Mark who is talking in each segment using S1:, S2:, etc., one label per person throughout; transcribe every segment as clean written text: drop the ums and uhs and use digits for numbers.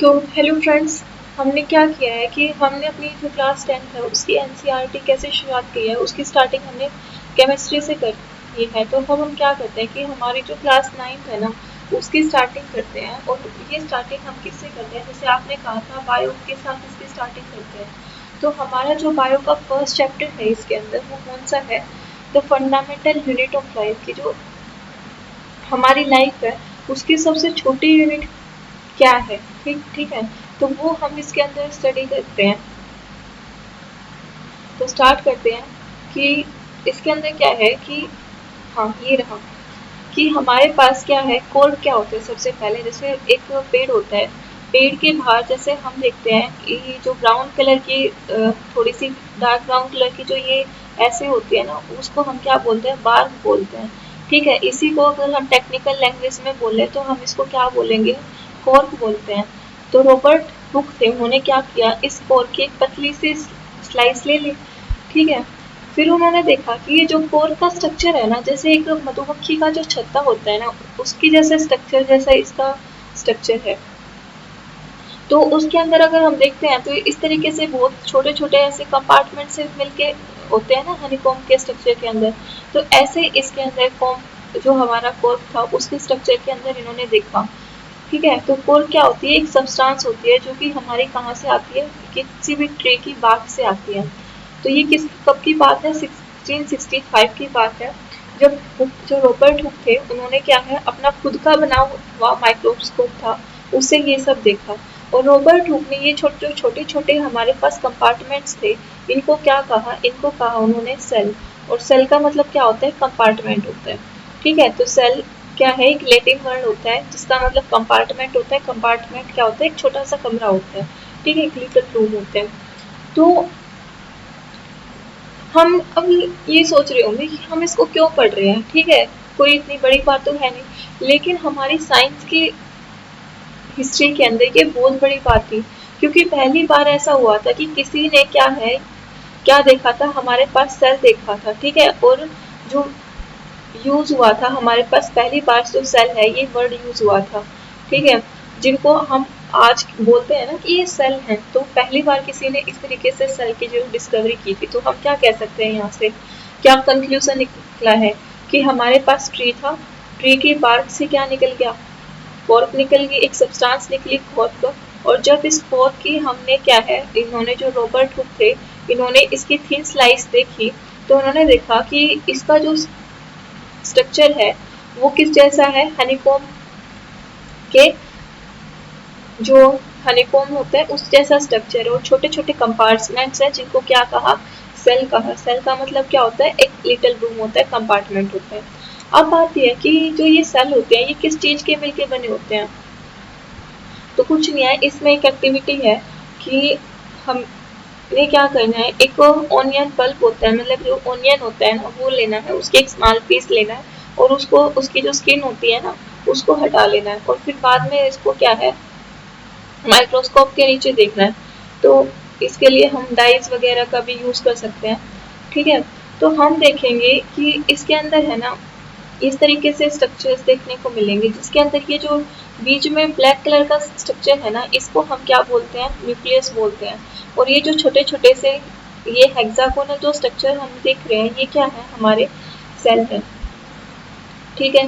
S1: तो hello friends, हमने क्या किया है कि हमने अपनी जो क्लास 10 है उसकी एनसीईआरटी कैसे शुरुआत की है उसकी स्टार्टिंग हमने केमिस्ट्री से की है। तो अब हम क्या करते हैं कि हमारी जो क्लास 9 है ना उसकी स्टार्टिंग करते हैं। और ये स्टार्टिंग हम किससे करते हैं, जैसे आपने कहा था बायो के साथ इसकी स्टार्टिंग करते हैं। तो हमारा जो बायो का फर्स्ट चैप्टर है इसके अंदर वो कौन सा है, the fundamental unit of life की जो हमारी लाइफ है उसकी सबसे छोटी यूनिट क्या है। ठीक है, तो वो हम इसके अंदर स्टडी करते हैं। तो स्टार्ट करते हैं कि इसके अंदर क्या है कि हाँ ये रहा कि हमारे पास क्या है, कोर क्या होता है। सबसे पहले जैसे एक पेड़ होता है, पेड़ के बाहर जैसे हम देखते हैं कि जो ब्राउन कलर की थोड़ी सी डार्क ब्राउन कलर की जो ये ऐसे होती है ना उसको हम क्या बोलते हैं, बार्क बोलते हैं। ठीक है, इसी को अगर हम टेक्निकल लैंग्वेज में बोले तो हम इसको क्या बोलेंगे, कॉर्क बोलते हैं। तो रॉबर्ट हुक थे, उन्होंने क्या किया, इस कॉर्क की एक पतली सी स्लाइस ले ली। ठीक है, फिर उन्होंने देखा कि ये जो कोर का स्ट्रक्चर है ना, जैसे एक मधुमक्खी का जो छत्ता होता है ना उसकी जैसे स्ट्रक्चर जैसा इसका स्ट्रक्चर है। तो उसके अंदर अगर हम देखते हैं तो इस तरीके से बहुत छोटे छोटे ऐसे कंपार्टमेंट से मिलके होते हैं ना हनीकॉम्ब के स्ट्रक्चर के अंदर। तो ऐसे इसके अंदर कॉम्ब जो हमारा कोर था उसके स्ट्रक्चर के अंदर इन्होंने देखा। ठीक है, तो कोर क्या होती है, एक सब्सटेंस होती है जो कि हमारी कहाँ से आती है, किसी भी ट्री की बाग से आती है। तो ये किस कब की बात है, 1665 की बात है, जब जो रॉबर्ट हुक थे उन्होंने क्या है अपना खुद का बना हुआ माइक्रोस्कोप था उससे ये सब देखा। और रॉबर्ट हुक ने ये छोटे छोटे हमारे पास कंपार्टमेंट्स थे, इनको क्या कहा, इनको कहा उन्होंने सेल। और सेल का मतलब क्या होता है, कंपार्टमेंट होता है। ठीक है, तो सेल क्या है, एक लैटिन वर्ड होता है जिसका मतलब कंपार्टमेंट होता है। कंपार्टमेंट क्या होता है, एक छोटा सा कमरा होता है। ठीक है, एक लिटिल रूम होता है। तो हम अब ये सोच रहे होंगे कि हम इसको क्यों पढ़ रहे हैं। ठीक है, कोई इतनी बड़ी बात तो है नहीं, लेकिन हमारी साइंस की हिस्ट्री के अंदर ये बहुत बड़ी बात थी। क्योंकि पहली बार ऐसा हुआ था कि किसी ने क्या है, क्या देखा था, हमारे पास सेल देखा था। ठीक है, और जो यूज हुआ था हमारे पास पहली बार जो सेल है ये वर्ड यूज हुआ था। ठीक है, जिनको हम आज बोलते हैं ना कि ये सेल है, तो पहली बार किसी ने इस तरीके से सेल की जो डिस्कवरी की थी। तो हम क्या कह सकते हैं, यहाँ से क्या कंक्लूजन निकला है कि हमारे पास ट्री था, ट्री की बार्क से क्या निकल गया, कॉर्क निकल गई, एक सब्सटेंस निकली कॉर्क। और जब इस कॉर्क की हमने क्या है, इन्होंने जो रॉबर्ट हुक थे इन्होंने इसकी थिन स्लाइस देखी। तो उन्होंने देखा कि इसका जो स्ट्रक्चर है वो किस जैसा है, हनीकॉम्ब के जो हनीकॉम्ब होता है उस जैसा स्ट्रक्चर है। और छोटे छोटे कंपार्टमेंट्स हैं जिनको क्या कहा, सेल कहा। सेल का मतलब क्या होता है, एक लिटिल रूम होता है, कंपार्टमेंट होता है। अब बात यह है कि जो ये सेल होते हैं ये किस चीज के मिलके बने होते हैं। तो कुछ नहीं है, इसमें एक एक्टिविटी है कि हम ये क्या करना है, एक ऑनियन पल्प होता है, मतलब जो ऑनियन होता है ना वो लेना है, उसके एक स्मॉल पीस लेना है और उसको उसकी जो स्किन होती है ना उसको हटा लेना है। और फिर बाद में इसको क्या है, माइक्रोस्कोप के नीचे देखना है। तो इसके लिए हम डाइस वगैरह का भी यूज कर सकते हैं। ठीक है, तो हम देखेंगे कि इसके अंदर है ना इस तरीके से स्ट्रक्चर्स देखने को मिलेंगे, जिसके अंदर ये जो बीच में ब्लैक कलर का स्ट्रक्चर है ना इसको हम क्या बोलते हैं, न्यूक्लियस बोलते हैं। और ये जो छोटे छोटे से ये हेक्सागोनल जो स्ट्रक्चर हम देख रहे हैं ये क्या है, हमारे सेल है। ठीक है,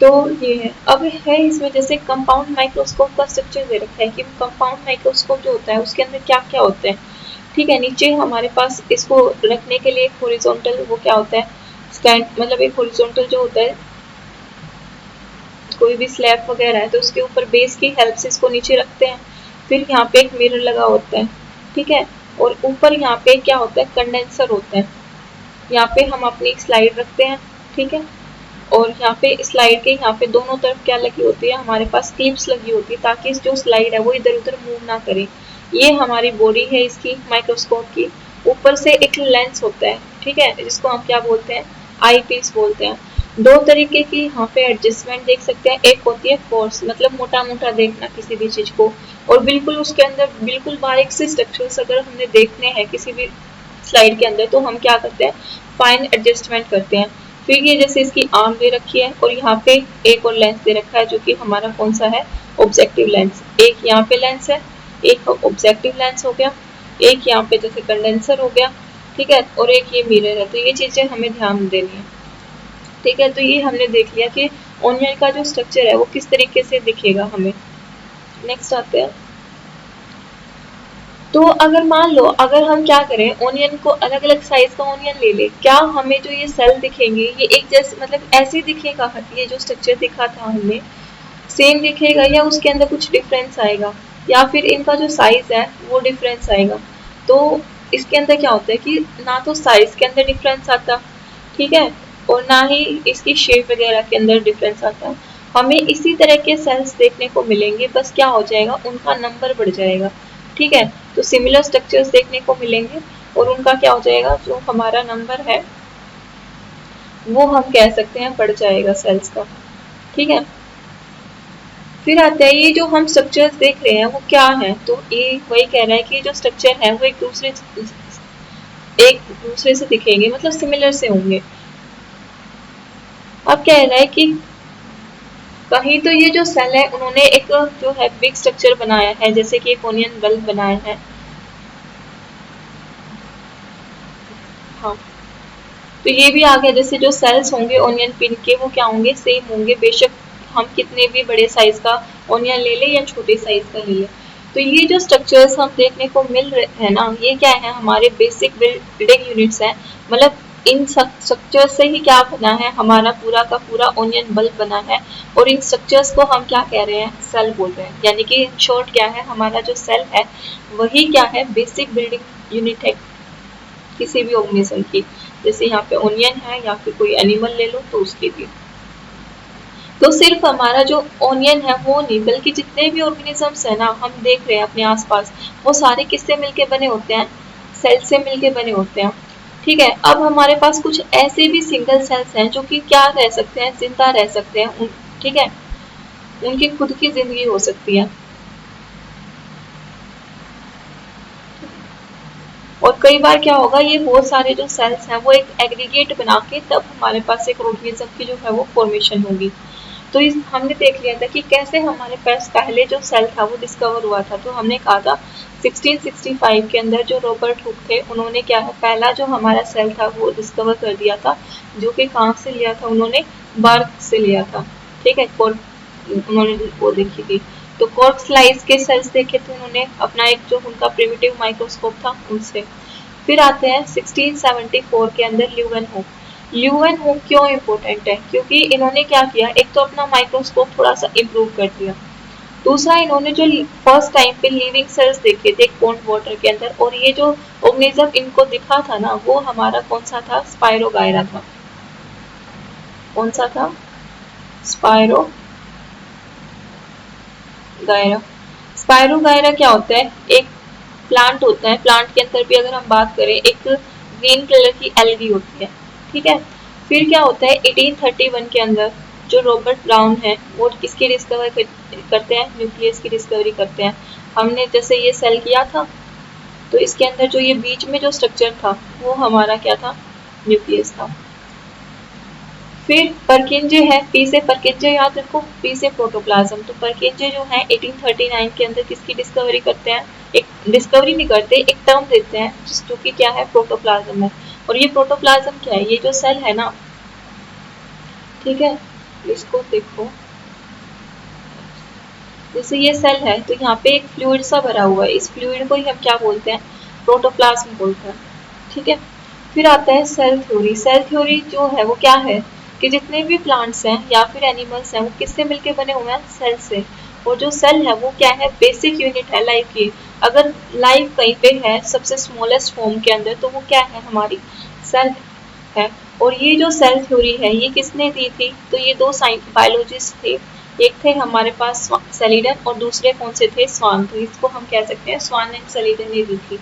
S1: तो ये है। अब है इसमें जैसे कंपाउंड माइक्रोस्कोप का स्ट्रक्चर दे रखा है कि कंपाउंड माइक्रोस्कोप जो होता है उसके अंदर क्या क्या होते हैं। ठीक है, नीचे हमारे पास इसको रखने के लिए एक हॉरिजॉन्टल वो क्या होता है, स्टैंड, मतलब एक हॉरिजॉन्टल जो होता है कोई भी स्लैब वगैरह है तो उसके ऊपर बेस की हेल्प से इसको नीचे रखते हैं। फिर यहाँ पे एक मिरर लगा होता है। ठीक है, और ऊपर यहाँ पे क्या होता है, कंडेंसर होता है। यहाँ पे हम अपनी स्लाइड रखते हैं। ठीक है, और यहाँ पे स्लाइड के यहाँ पे दोनों तरफ क्या लगी होती है, हमारे पास क्लिप्स लगी होती है ताकि जो स्लाइड है वो इधर उधर मूव ना करे। ये हमारी बॉडी है इसकी माइक्रोस्कोप की। ऊपर से एक लेंस होता है, ठीक है, जिसको हम क्या बोलते हैं, आई पीस बोलते हैं। दो तरीके की यहाँ पे एडजस्टमेंट देख सकते हैं, एक होती है फोर्स, मतलब मोटा मोटा देखना किसी भी चीज को, और बिल्कुल उसके अंदर बिल्कुल बारीक से स्ट्रक्चर्स अगर हमने देखने हैं किसी भी स्लाइड के अंदर तो हम क्या करते हैं, फाइन एडजस्टमेंट करते हैं। फिर ये जैसे इसकी आर्म दे रखी है और यहाँ पे एक और लेंस दे रखा है जो कि हमारा कौन सा है, ऑब्जेक्टिव लेंस, एक यहाँ पे लेंस है, एक ऑब्जेक्टिव लेंस हो गया, एक यहाँ पे जैसे कंडेंसर हो गया, ठीक है, और एक ये मिरर है। तो ये चीजें हमें ध्यान देनी है, ठीक है। तो ये हमने देख लिया कि ऑनियन का जो स्ट्रक्चर है वो किस तरीके से दिखेगा हमें। नेक्स्ट आते हैं। तो अगर मान लो अगर हम क्या करें, ऑनियन को अलग अलग साइज का ऑनियन ले ले, क्या हमें जो ये सेल दिखेंगे ये एक जैसे मतलब ऐसे दिखेगा, ये जो स्ट्रक्चर दिखा था हमें सेम दिखेगा, या उसके अंदर कुछ डिफरेंस आएगा, या फिर इनका जो साइज है वो डिफरेंस आएगा। तो इसके अंदर क्या होता है कि ना तो साइज के अंदर डिफरेंस आता, ठीक है, और ना ही इसकी शेप वगैरह के अंदर डिफरेंस आता है। हमें इसी तरह के सेल्स देखने को मिलेंगे, बस क्या हो जाएगा उनका नंबर बढ़ जाएगा, ठीक है। तो सिमिलर स्ट्रक्चर्स देखने को मिलेंगे और उनका क्या हो जाएगा, जो हमारा नंबर है वो हम कह सकते हैं बढ़ जाएगा सेल्स का, ठीक है। फिर आता है ये जो हम स्ट्रक्चर्स देख रहे हैं वो क्या है, तो ये वही कह रहा है कि जो स्ट्रक्चर है वो एक दूसरे से दिखेंगे, मतलब सिमिलर से होंगे। अब कह रहा है कि कहीं तो ये जो सेल है उन्होंने एक जो है बिग स्ट्रक्चर बनाया है, जैसे कि एक ओनियन बल्ब बनाया है, हाँ। तो ये भी आ गया, जैसे जो सेल्स होंगे ओनियन पिन के वो क्या होंगे, सेम होंगे, बेशक हम कितने भी बड़े साइज का ओनियन ले लें या छोटे साइज का ले लें। तो ये जो स्ट्रक्चर्स हम देखने को मिल रहे हैं ना, ये क्या है, हमारे बेसिक बिल्डिंग यूनिट्स हैं। मतलब इन स्ट्रक्चर से ही क्या बना है, हमारा पूरा का पूरा ओनियन बल्ब बना है, और इन स्ट्रक्चर्स को हम क्या कह रहे हैं, सेल बोल रहे हैं। यानी कि इन शॉर्ट क्या है, हमारा जो सेल है वही क्या है, बेसिक बिल्डिंग यूनिट है किसी भी ऑर्गेनिज्म की। जैसे यहाँ पे ओनियन है या फिर कोई एनिमल ले लो तो उसके भी। तो सिर्फ हमारा जो ओनियन है वो नहीं, बल्कि जितने भी ऑर्गेनिजम्स है ना हम देख रहे हैं अपने आसपास, वो सारे किससे मिलके बने होते हैं, सेल से मिलके बने होते हैं, ठीक है। अब हमारे पास कुछ ऐसे भी सिंगल सेल्स हैं जो कि क्या रह सकते हैं, जिंदा रह सकते हैं, ठीक है, उनकी खुद की जिंदगी हो सकती है। और कई बार क्या होगा, ये बहुत सारे जो सेल्स हैं वो एक एग्रीगेट बना के तब हमारे पास एक ऑर्गेनिज्म की जो है वो फॉर्मेशन होगी। तो इस हमने देख लिया था कि कैसे हमारे पास पहले जो सेल था वो डिस्कवर हुआ था। तो हमने कहा था 1665 के अंदर जो रॉबर्ट हुक थे उन्होंने क्या है, पहला जो हमारा सेल था वो डिस्कवर कर दिया था, जो कि कहाँ से लिया था उन्होंने, बर्थ से लिया था, ठीक है। उन्होंने वो देखी थी। तो कॉर्क स्लाइस के सेल्स देखे थे उन्होंने अपना एक जो उनका प्रिमिटिव माइक्रोस्कोप था उनसे। फिर आते हैं 1674 के अंदर ल्यूवेनहुक। ल्यूवेनहुक क्यों इम्पोर्टेंट है, क्योंकि इन्होंने क्या किया, एक तो अपना माइक्रोस्कोप थोड़ा सा इम्प्रूव कर दिया, दूसरा इन्होंने जो फर्स्ट टाइम पे लिविंग सेल्स देखे थे पॉन्ड वाटर के अंदर, और ये जो ऑर्गेनिज्म इनको दिखा था ना वो हमारा कौन सा था, स्पाइरोगायरा था। कौन सा था, स्पाइरोगायरा। स्पाइरोगायरा क्या होता है, एक प्लांट होता है, प्लांट के अंदर भी अगर हम बात करें एक ग्रीन कलर की एलगी होती है, ठीक है। फिर क्या होता है 1831 के अंदर जो रॉबर्ट ब्राउन है वो किसकी डिस्कवर करते हैं, न्यूक्लियस की डिस्कवरी करते हैं। हमने जैसे ये सेल किया था तो इसके अंदर जो ये बीच में जो स्ट्रक्चर था वो हमारा क्या था, न्यूक्लियस था। फिर परकिंजे है, पी से परकिंजे याद रखो, पी से प्रोटोप्लाज्म। तो परकिंजे जो है 1839 के अंदर किसकी डिस्कवरी करते हैं, एक डिस्कवरी नहीं करते, एक टर्म देते हैं जो कि क्या है, प्रोटोप्लाज्म है। और ये प्रोटोप्लाज्म क्या है, ये जो सेल है ना, ठीक है, इसको देखो, जैसे ये सेल है तो यहाँ पे एक फ्लूइड सा भरा हुआ है, इस फ्लूइड को ही हम क्या बोलते हैं, प्रोटोप्लाज्म बोलते हैं, ठीक है। फिर आता है सेल थ्योरी। सेल थ्योरी जो है वो क्या है कि जितने भी प्लांट्स हैं या फिर एनिमल्स हैं वो किससे मिलके बने हुए हैं, सेल से। और जो सेल है वो क्या है, बेसिक यूनिट है लाइफ की। अगर लाइफ कहीं पे है सबसे स्मॉलेस्ट फॉर्म के अंदर तो वो क्या है, हमारी सेल है। और ये जो सेल थ्योरी है ये किसने दी थी, तो ये दो बायोलॉजिस्ट थे, एक थे हमारे पास सेलिडन और दूसरे कौन से थे, स्वान। तो इसको हम कह सकते हैं स्वान एंड सेलिडन ने दी थी।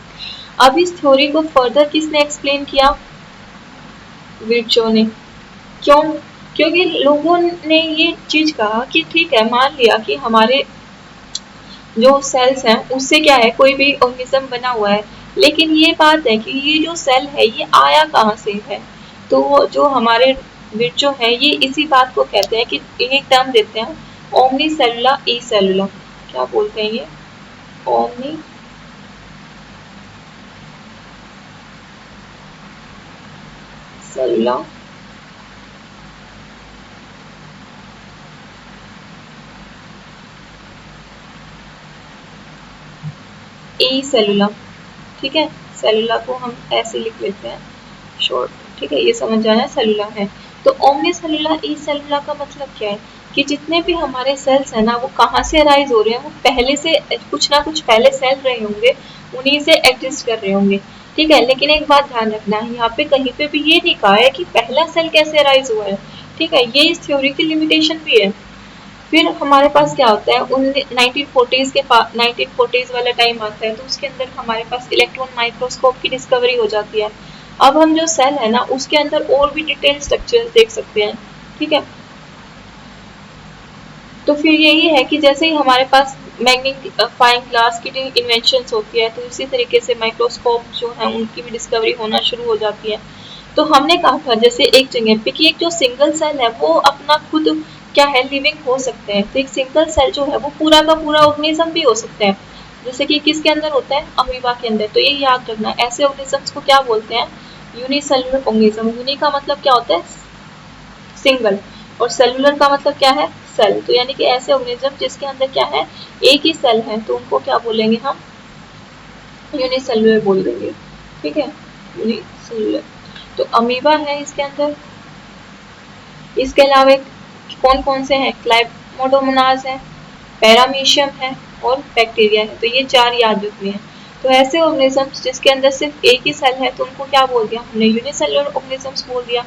S1: अब इस थ्योरी को फर्दर किसने एक्सप्लेन किया, विर्चो ने। क्यों, क्योंकि लोगों ने ये चीज कहा कि ठीक है, मान लिया कि हमारे जो सेल्स हैं उससे क्या है, कोई भी ऑर्गेनिज्म बना हुआ है, लेकिन ये बात है कि ये जो सेल है ये आया कहाँ से है। तो जो हमारे विर्चो है ये इसी बात को कहते हैं कि एक टर्म देते हैं ओमनी सेलुला ई सेलुला, क्या बोलते हैं ये, ओमनी सेलुला ई सेलुला, ठीक है। सेलुला को हम ऐसे लिख लेते हैं शॉर्ट, ठीक है, ये समझ जाना सेलुला है। तो ओमनी सेलुला ई सेलुला का मतलब क्या है कि जितने भी हमारे सेल्स हैं ना वो कहाँ से अराइज हो रहे हैं, वो पहले से कुछ ना कुछ पहले सेल रहे होंगे, उन्हीं से एग्जिस्ट कर रहे होंगे, ठीक है। लेकिन एक बात ध्यान रखना है, यहाँ पे कहीं पे भी ये नहीं कहा है कि पहला सेल कैसे अराइज हुआ है, ठीक है, ये इस थ्योरी की लिमिटेशन भी है। फिर हमारे पास क्या होता है, उन 1940s के 1940s वाला टाइम आता है, तो उसके अंदर हमारे पास इलेक्ट्रॉन माइक्रोस्कोप की डिस्कवरी हो जाती है। अब हम जो सेल है ना उसके अंदर और भी डिटेल स्ट्रक्चर्स देख सकते हैं, ठीक है। तो फिर यही है कि जैसे ही हमारे पास मैग्नीफाइंग ग्लास की इन्वेंशंस होती है, तो इसी तरीके से माइक्रोस्कोप जो है उनकी भी डिस्कवरी होना शुरू हो जाती है। तो हमने कहा था जैसे एक जगह पे कि एक जो सिंगल सेल है वो अपना खुद क्या है, लिविंग हो सकते हैं। तो एक सिंगल सेल जो है वो पूरा का पूरा ऑर्गेनिज्म भी हो सकता है, जैसे कि किसके अंदर होता है, अमीबा के अंदर। तो ये याद रखना, ऐसे ऑर्गेनिजम्स को क्या बोलते हैं, यूनिसेलुलर ऑर्गेनिज्म। यूनि का मतलब क्या होता है, सिंगल, और सेलुलर का मतलब क्या है, सेल। तो यानी कि ऐसे ऑर्गेनिज्म जिसके अंदर क्या है, एक ही सेल है, तो उनको क्या बोलेंगे हम, यूनिसेलुलर बोल देंगे, ठीक है, यूनिसेलुलर। तो अमीबा है इसके अंदर, इसके अलावा कौन कौन से हैं, क्लाइमोडोमोनास है, पैरामीशियम है और बैक्टीरिया है। तो ये चार याद रखने हैं। तो ऐसे ऑर्गेनिजम्स जिसके अंदर सिर्फ एक ही सेल है, तो उनको क्या बोल दिया हमने, यूनिसेलुलर ऑर्गेनिजम्स बोल दिया,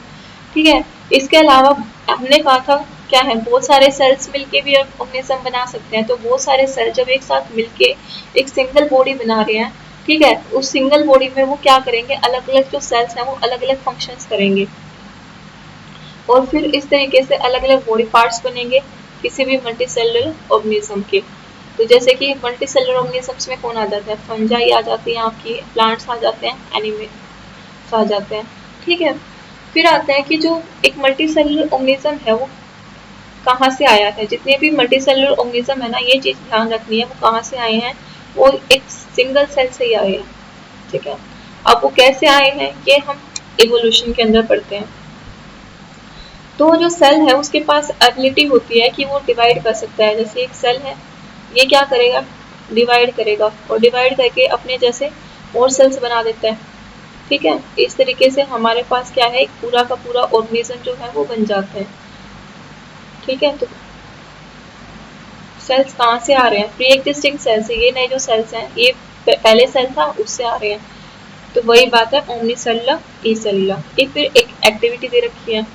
S1: ठीक है। इसके अलावा हमने कहा था क्या है, बहुत सारे सेल्स मिलके भी ऑर्गेनिज्म बना सकते हैं। तो बहुत सारे सेल जब एक साथ मिलके एक सिंगल बॉडी बना रहे हैं, ठीक है, उस सिंगल बॉडी में वो क्या करेंगे, अलग अलग जो सेल्स हैं वो अलग अलग फंक्शंस करेंगे, और फिर इस तरीके से अलग अलग बॉडी पार्ट्स बनेंगे किसी भी मल्टीसेलुलर ऑर्गेनिज्म के। तो जैसे कि मल्टीसेलुलर ऑर्गेनिजम्स में कौन आ जाता है, फंजाई आ जाती हैं आपकी, प्लांट्स आ जाते हैं, एनिमल्स आ जाते हैं, ठीक है। फिर आता है कि जो एक मल्टीसेलुलर ऑर्गेनिज्म है वो कहाँ से आया है। जितने भी मल्टीसेलुलर ऑर्गेनिज्म है ना, ये चीज ध्यान रखनी है, वो कहाँ से आए हैं, वो एक सिंगल सेल से ही आए हैं, ठीक है। अब वो कैसे आए हैं ये हम इवोल्यूशन के अंदर पढ़ते हैं। तो जो सेल है उसके पास एबिलिटी होती है कि वो डिवाइड कर सकता है। जैसे एक सेल है, ये क्या करेगा, डिवाइड करेगा, और डिवाइड करके अपने जैसे और सेल्स बना देता है, ठीक है। इस तरीके से हमारे पास क्या है, एक पूरा का पूरा ऑर्गेनिज्म जो है वो बन जाता है, ठीक है। तो सेल्स कहाँ से आ रहे हैं, प्री एग्जिस्टिंग सेल्स से, ये नए जो सेल्स हैं ये पहले सेल था उससे आ रहे हैं। तो वही बात है, ओमनी सेलुला ई सेलुला। एक फिर एक एक्टिविटी दे रखी है,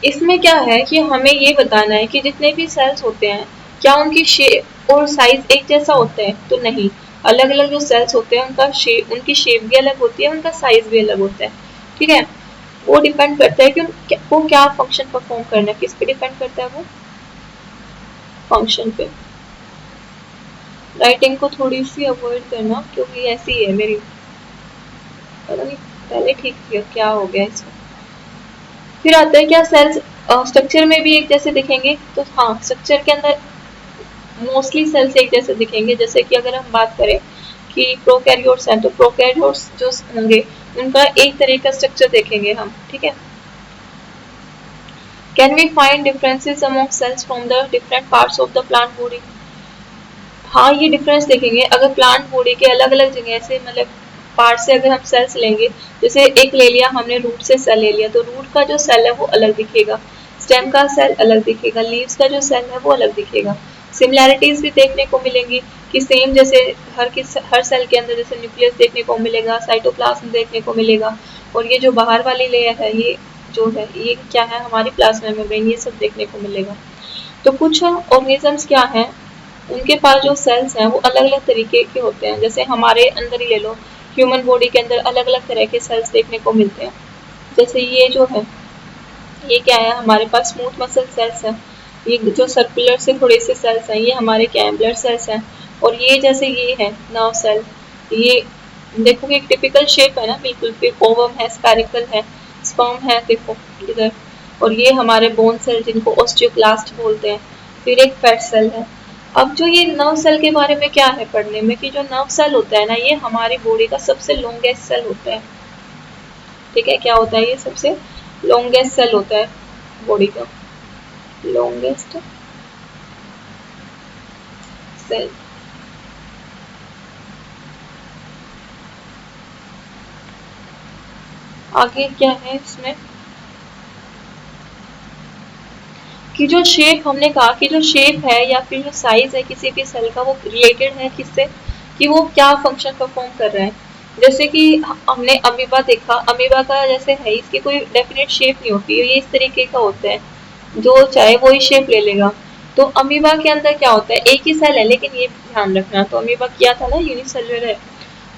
S1: इसमें क्या है कि हमें ये बताना है कि जितने भी सेल्स होते हैं क्या उनकी शेप और साइज एक जैसा होता है, तो नहीं। अलग अलग जो सेल्स होते हैं उनका शेप, उनकी शेप भी अलग होती है, उनका साइज भी अलग होता है, ठीक है। वो डिपेंड करता है कि वो क्या फंक्शन परफॉर्म करना है, किस पे डिपेंड करता है वो, फंक्शन पे। राइटिंग को थोड़ी सी अवॉइड करना क्योंकि ऐसी है मेरी, पता नहीं पहले ठीक थी, अब क्या हो गया इसको। फिर आता है क्या, सेल्स स्ट्रक्चर में भी एक जैसे दिखेंगे, तो हाँ स्ट्रक्चर के अंदर मोस्टली सेल्स एक जैसे दिखेंगे। जैसे कि अगर हम बात करें कि प्रोकैरियोट्स हैं, तो प्रोकैरियोट्स जो होंगे उनका एक तरह का स्ट्रक्चर देखेंगे हम, ठीक है। Can we find differences among cells from the different parts of the plant body. हाँ ये डिफरेंस देखेंगे अगर प्लांट बॉडी के अलग अलग जगह से, मतलब पार्ट से अगर हम सेल्स लेंगे, जैसे एक ले लिया हमने रूट से सेल ले लिया, तो रूट का जो सेल है वो अलग दिखेगा, स्टेम का सेल अलग दिखेगा, लीव्स का जो सेल है वो अलग दिखेगा। सिमिलैरिटीज भी देखने को मिलेंगी कि सेम जैसे हर सेल के अंदर जैसे न्यूक्लियस देखने को मिलेगा, साइटोप्लाज्म देखने को मिलेगा, और ये जो बाहर वाली लेयर है ये जो है ये क्या है, हमारी प्लाज्मा मेम्ब्रेन, ये सब देखने को मिलेगा। तो कुछ ऑर्गेनिजम्स क्या हैं, उनके पास जो सेल्स हैं वो अलग अलग तरीके के होते हैं। जैसे हमारे अंदर ही ले लो, ह्यूमन बॉडी के अंदर अलग अलग तरह के सेल्स देखने को मिलते हैं। जैसे ये जो है, ये क्या है, हमारे पास स्मूथ मसल सेल्स हैं। ये जो सर्कुलर से थोड़े से सेल्स हैं ये हमारे क्या है, ब्लड सेल्स हैं। और ये जैसे ये है नर्व सेल, ये देखो एक टिपिकल शेप है ना बिल्कुल, फिर ओवम है, स्पेरिकल है, स्पर्म है, देखो इधर, और ये हमारे बोन सेल जिनको ऑस्टियोक्लास्ट बोलते हैं, फिर एक फैट सेल है। अब जो ये नर्व सेल के बारे में क्या है पढ़ने में कि जो नर्व सेल होता है ना, ये हमारी बॉडी का सबसे लॉन्गेस्ट सेल होता है। ठीक है, क्या होता है, ये सबसे लॉन्गेस्ट सेल होता है बॉडी का, लॉन्गेस्ट सेल। आगे क्या है इसमें कि जो शेप, हमने कहा कि जो शेप है या फिर जो साइज है किसी भी सेल का वो रिलेटेड है किससे, कि वो क्या फंक्शन परफॉर्म कर रहा है। जैसे कि हमने अमीबा देखा, अमीबा का जैसे है, इसकी कोई डेफिनेट शेप नहीं होती, ये इस तरीके का होता है, जो चाहे वो ही शेप ले लेगा। तो अमीबा के अंदर क्या होता है, एक ही सेल है, लेकिन ये ध्यान रखना, तो अमीबा किया था ना यूनिसेलुलर है,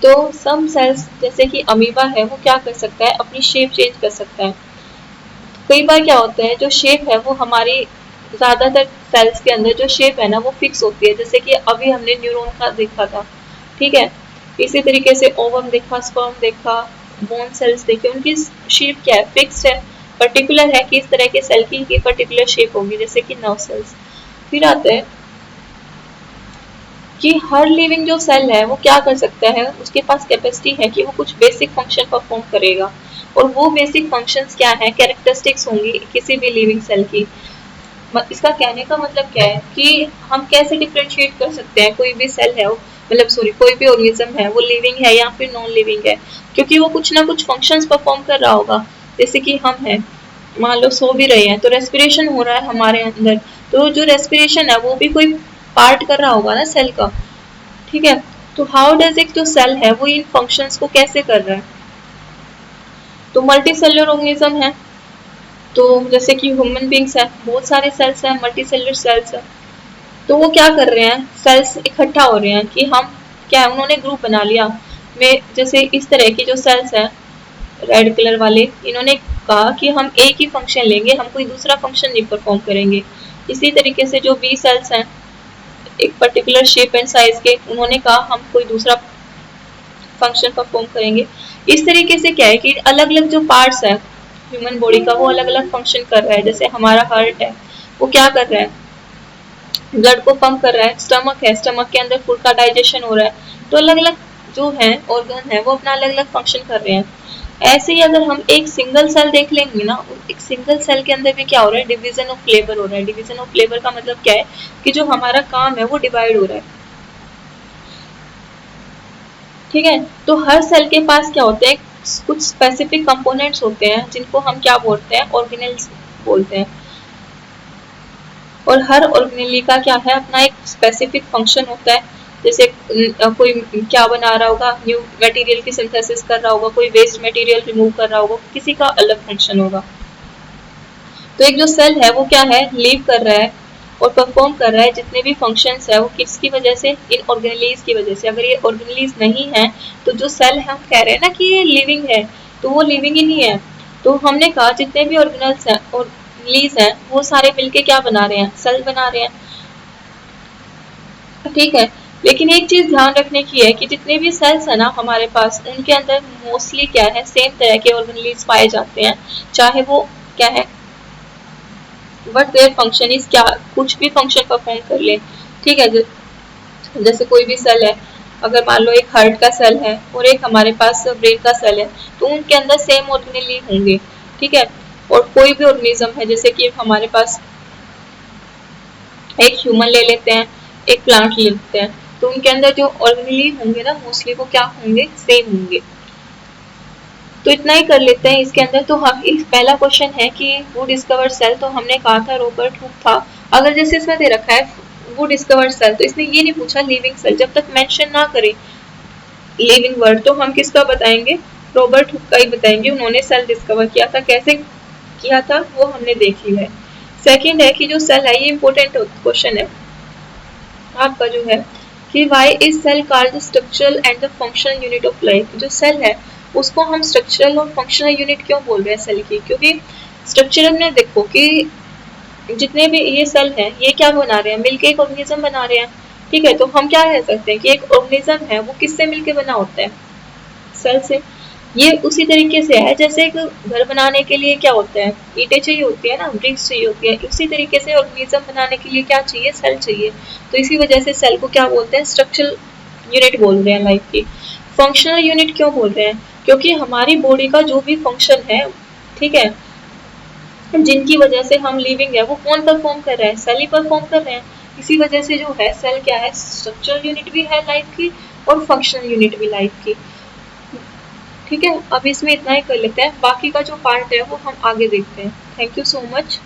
S1: तो सम सेल्स जैसे कि अमीबा है वो क्या कर सकता है, अपनी शेप चेंज कर सकता है। कई बार क्या होता है, जो शेप है वो हमारी ज्यादातर सेल्स के अंदर जो शेप है ना वो फिक्स होती है, जैसे कि अभी हमने न्यूरॉन का देखा था। ठीक है, इसी तरीके से ओवम देखा, स्पर्म देखा, बोन सेल्स देखे, उनकी शेप क्या है, फिक्स्ड है, पर्टिकुलर है कि इस तरह के सेल की पर्टिकुलर शेप होगी, जैसे कि नर्व सेल्स। फिर आते हैं कि हर लिविंग जो सेल है वो क्या कर सकता है, उसके पास कैपेसिटी है कि वो कुछ बेसिक फंक्शन परफॉर्म करेगा, और वो बेसिक फंक्शंस क्या है, कैरेक्टरिस्टिक्स होंगी किसी भी लिविंग सेल की। इसका कहने का मतलब क्या है कि हम कैसे डिफरेंशिएट कर सकते हैं कोई भी सेल है, मतलब सॉरी कोई भी ऑर्गेनिज्म है वो लिविंग है या फिर नॉन लिविंग है, क्योंकि वो कुछ ना कुछ फंक्शंस परफॉर्म कर रहा होगा। जैसे कि हम हैं, मान लो सो भी रहे हैं तो रेस्पिरेशन हो रहा है हमारे अंदर, तो जो रेस्पिरेशन है वो भी कोई पार्ट कर रहा होगा ना सेल का। ठीक है, तो हाउ डज एक जो सेल है वो इन फंक्शंस को कैसे कर रहा है, तो मल्टी सेलुलर ऑर्गेनिज्म है, तो जैसे कि ह्यूमन बींग्स है, बहुत सारे सेल्स हैं, मल्टी सेलुलर सेल्स है, तो वो क्या कर रहे हैं, सेल्स इकट्ठा हो रहे हैं कि हम क्या है, उन्होंने ग्रुप बना लिया में, जैसे इस तरह की जो सेल्स हैं रेड कलर वाले, इन्होंने कहा कि हम एक ही फंक्शन लेंगे, हम कोई दूसरा फंक्शन नहीं परफॉर्म करेंगे। इसी तरीके से जो बी सेल्स हैं एक पर्टिकुलर शेप एंड साइज के, उन्होंने कहा हम कोई दूसरा फंक्शन परफॉर्म करेंगे। इस तरीके से क्या है कि अलग अलग जो पार्ट्स है ह्यूमन बॉडी का वो अलग अलग फंक्शन कर रहा है। जैसे हमारा हार्ट है वो क्या कर रहा है, ब्लड को पंप कर रहा है, स्टमक है, स्टमक के अंदर फूड का डाइजेशन हो रहा है, तो अलग अलग जो है ऑर्गन है वो अपना अलग अलग फंक्शन कर रहे हैं। ऐसे ही अगर हम एक सिंगल सेल देख लेंगे ना, एक सिंगल सेल के अंदर भी क्या हो रहा है, डिवीजन ऑफ लेबर हो रहा है। डिवीजन ऑफ लेबर का मतलब क्या है कि जो हमारा काम है वो डिवाइड हो रहा है। ठीक है, तो हर सेल के पास क्या होते हैं, कुछ स्पेसिफिक कंपोनेंट्स होते हैं जिनको हम क्या बोलते हैं, ऑर्गेनेल्स बोलते हैं, और हर ऑर्गेनेली का क्या है, अपना एक स्पेसिफिक फंक्शन होता है। जैसे कोई क्या बना रहा होगा, न्यू मटेरियल की सिंथेसिस कर रहा होगा, कोई वेस्ट मटेरियल रिमूव कर रहा होगा, किसी का अलग फंक्शन होगा। तो एक जो सेल है वो क्या है, लिव कर रहा है और परफॉर्म कर रहा है जितने भी फंक्शंस है वो किसकी वजह से, इन ऑर्गेनेलीज की वजह से। अगर ये ऑर्गेनेलीज नहीं है तो जो सेल है, हम कह रहे हैं ना कि ये लिविंग है, तो वो लिविंग ही नहीं है। तो हमने कहा जितने भी ऑर्गेनल्स हैं ऑर्गेनेलीज हैं वो सारे मिलके क्या बना रहे हैं, सेल बना रहे हैं। ठीक है, लेकिन एक चीज ध्यान रखने की है कि जितने भी सेल्स है ना हमारे पास, उनके अंदर मोस्टली क्या है, सेम तरह के ऑर्गेनेलीज पाए जाते हैं, चाहे वो क्या है, बट देयर फंक्शन इज क्या, कुछ भी फंक्शन परफॉर्म कर ले। ठीक है, जैसे कोई भी सेल है, अगर मान लो एक हार्ट का सेल है और एक हमारे पास ब्रेन का सेल है, तो उनके अंदर सेम ऑर्गेनेली होंगे। ठीक है, और कोई भी ऑर्गेनिज्म है, जैसे कि हमारे पास एक ह्यूमन ले लेते हैं, एक प्लांट ले लेते हैं, तो उनके अंदर जो ऑर्गेनेली होंगे ना मोस्टली वो क्या होंगे, सेम होंगे। तो इतना ही कर लेते हैं इसके अंदर। तो हम पहला क्वेश्चन है कि वो डिस्कवर्ड सेल, तो हमने कहा था रॉबर्ट हुक था। अगर जैसे इसमें दे रखा है वो डिस्कवर्ड सेल, तो इसने ये नहीं पूछा लिविंग सेल, जब तक मेंशन ना करे लिविंग वर्ड तो हम किसका बताएंगे, रॉबर्ट हुक का ही बताएंगे। उन्होंने सेल डिस्कवर किया था, कैसे किया था वो हमने देख लिया है। सेकेंड है कि जो सेल है, ये इंपॉर्टेंट क्वेश्चन है आपका जो है कि why is cell called the structural and the functional unit of life. जो सेल है उसको हम स्ट्रक्चरल और फंक्शनल यूनिट क्यों बोल रहे हैं सेल की, क्योंकि स्ट्रक्चरल में देखो कि जितने भी ये सेल हैं ये क्या बना रहे हैं, मिलके एक ऑर्गेनिज्म बना रहे हैं। ठीक है, तो हम क्या कह सकते हैं कि एक ऑर्गेनिज्म है वो किससे मिलके बना होता है, सेल से। ये उसी तरीके से है जैसे एक घर बनाने के लिए क्या होता है, ईंटें चाहिए होती है ना, ब्रिक्स चाहिए होती है, उसी तरीके से ऑर्गेनिज्म बनाने के लिए क्या चाहिए, सेल चाहिए। तो इसी वजह से सेल को क्या बोलते हैं, स्ट्रक्चरल यूनिट बोल रहे हैं लाइफ की। फंक्शनल यूनिट क्यों बोल रहे हैं, क्योंकि हमारी बॉडी का जो भी फंक्शन है, ठीक है, जिनकी वजह से हम लिविंग है, वो कौन परफॉर्म कर रहा है, सेल ही परफॉर्म कर रहे हैं। इसी वजह से जो है सेल क्या है, स्ट्रक्चरल यूनिट भी है लाइफ की और फंक्शनल यूनिट भी लाइफ की। ठीक है, अब इसमें इतना ही कर लेते हैं, बाकी का जो पार्ट है वो हम आगे देखते हैं। Thank you so much.